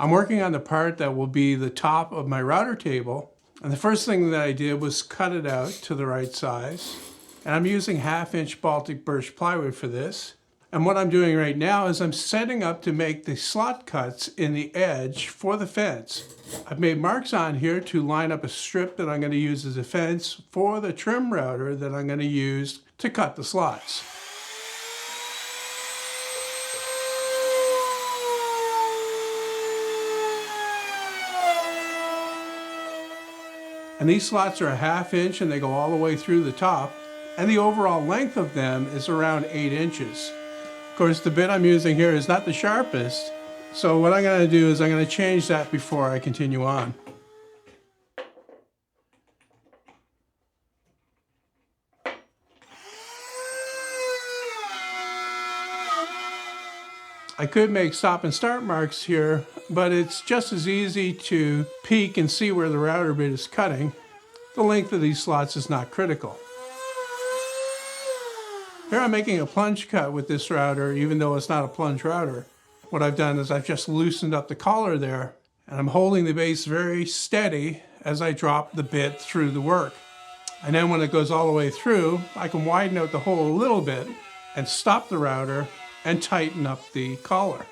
I'm working on the part that will be the top of my router table. And the first thing that I did was cut it out to the right size. And I'm using 1/2-inch Baltic birch plywood for this. And what I'm doing right now is I'm setting up to make the slot cuts in the edge for the fence. I've made marks on here to line up a strip that I'm going to use as a fence for the trim router that I'm going to use to cut the slots. And these slots are a 1/2 inch and they go all the way through the top. And the overall length of them is around 8 inches. Of course, the bit I'm using here is not the sharpest. So what I'm going to do is I'm going to change that before I continue on. I could make stop and start marks here, but it's just as easy to peek and see where the router bit is cutting. The length of these slots is not critical. Here I'm making a plunge cut with this router, even though it's not a plunge router. What I've done is I've just loosened up the collar there, and I'm holding the base very steady as I drop the bit through the work. And then when it goes all the way through, I can widen out the hole a little bit and stop the router and tighten up the collar.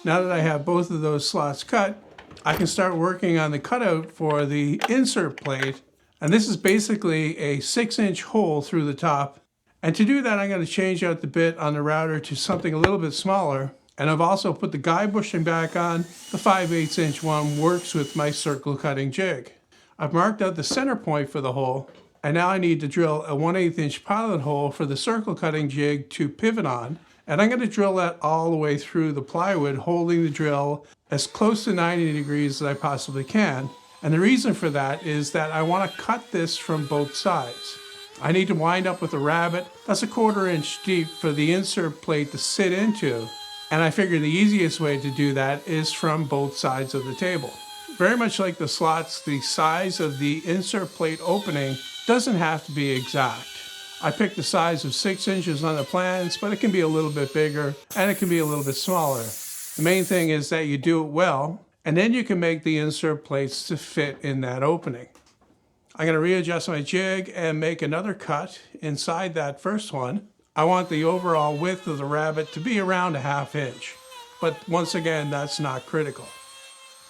Now that I have both of those slots cut, I can start working on the cutout for the insert plate. And this is basically a 6-inch hole through the top. And to do that, I'm going to change out the bit on the router to something a little bit smaller. And I've also put the guide bushing back on. The 5/8 inch one works with my circle cutting jig. I've marked out the center point for the hole. And now I need to drill a 1/8 inch pilot hole for the circle cutting jig to pivot on. And I'm going to drill that all the way through the plywood, holding the drill as close to 90 degrees as I possibly can. And the reason for that is that I want to cut this from both sides. I need to wind up with a rabbet that's a 1/4 inch deep for the insert plate to sit into. And I figure the easiest way to do that is from both sides of the table. Very much like the slots, the size of the insert plate opening doesn't have to be exact. I picked the size of 6 inches on the plans, but it can be a little bit bigger and it can be a little bit smaller. The main thing is that you do it well, and then you can make the insert plates to fit in that opening. I'm going to readjust my jig and make another cut inside that first one. I want the overall width of the rabbet to be around a 1/2 inch, but once again, that's not critical.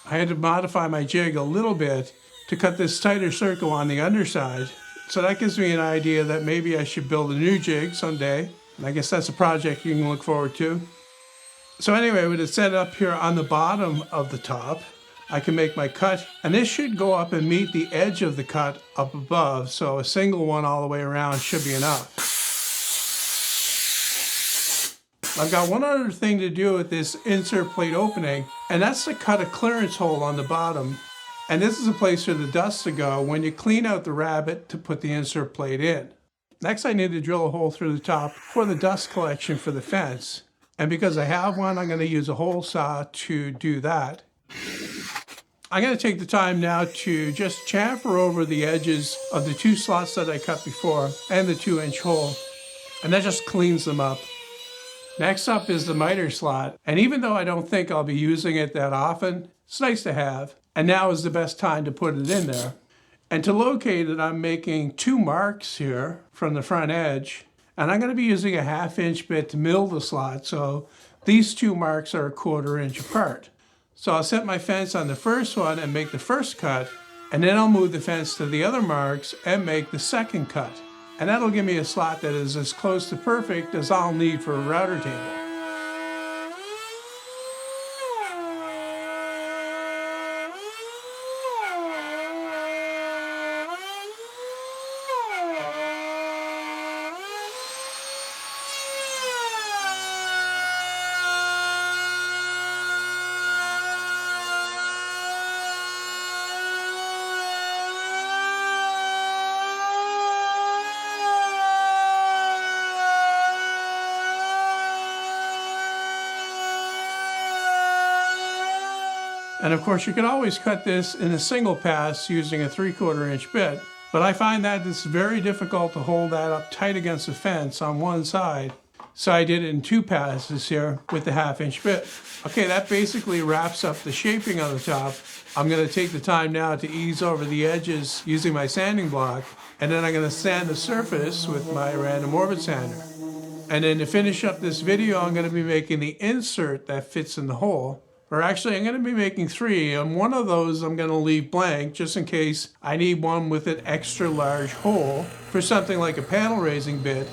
I had to modify my jig a little bit to cut this tighter circle on the underside. So that gives me an idea that maybe I should build a new jig someday. And I guess that's a project you can look forward to. So anyway, with it set up here on the bottom of the top, I can make my cut. And this should go up and meet the edge of the cut up above. So a single one all the way around should be enough. I've got one other thing to do with this insert plate opening, and that's to cut a clearance hole on the bottom. And this is a place for the dust to go when you clean out the rabbet to put the insert plate in. Next, I need to drill a hole through the top for the dust collection for the fence. And because I have one, I'm going to use a hole saw to do that. I'm going to take the time now to just chamfer over the edges of the 2 slots that I cut before and the 2-inch hole. And that just cleans them up. Next up is the miter slot. And even though I don't think I'll be using it that often, it's nice to have. And now is the best time to put it in there. And to locate it, I'm making 2 marks here from the front edge. And I'm going to be using a 1/2 inch bit to mill the slot. So these 2 marks are a 1/4 inch apart. So I'll set my fence on the first one and make the first cut. And then I'll move the fence to the other marks and make the second cut. And that'll give me a slot that is as close to perfect as I'll need for a router table. And of course, you can always cut this in a single pass using a 3/4 inch bit. But I find that it's very difficult to hold that up tight against the fence on one side. So I did it in 2 passes here with the 1/2-inch bit. Okay, that basically wraps up the shaping on the top. I'm gonna take the time now to ease over the edges using my sanding block, and then I'm gonna sand the surface with my random orbit sander. And then to finish up this video, I'm gonna be making the insert that fits in the hole. Or actually, I'm gonna be making 3, and one of those I'm gonna leave blank just in case I need one with an extra large hole for something like a panel raising bit.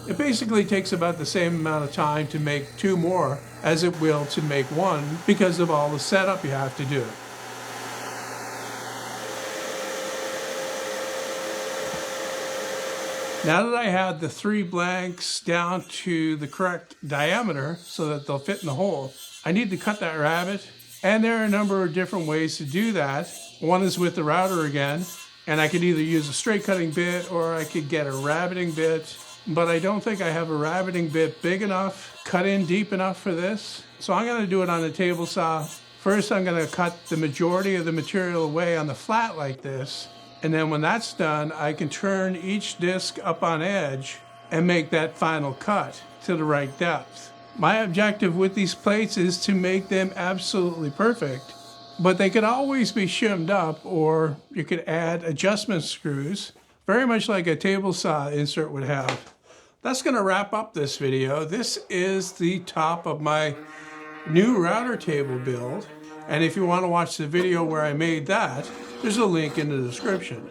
It basically takes about the same amount of time to make 2 more as it will to make 1 because of all the setup you have to do. Now that I have the 3 blanks down to the correct diameter so that they'll fit in the hole, I need to cut that rabbet. And there are a number of different ways to do that. One is with the router again, and I could either use a straight cutting bit or I could get a rabbeting bit. But I don't think I have a rabbeting bit big enough, cut in deep enough for this. So I'm gonna do it on the table saw. First, I'm gonna cut the majority of the material away on the flat like this. And then when that's done, I can turn each disc up on edge and make that final cut to the right depth. My objective with these plates is to make them absolutely perfect, but they could always be shimmed up, or you could add adjustment screws, very much like a table saw insert would have. That's gonna wrap up this video. This is the top of my new router table build. And if you want to watch the video where I made that, there's a link in the description.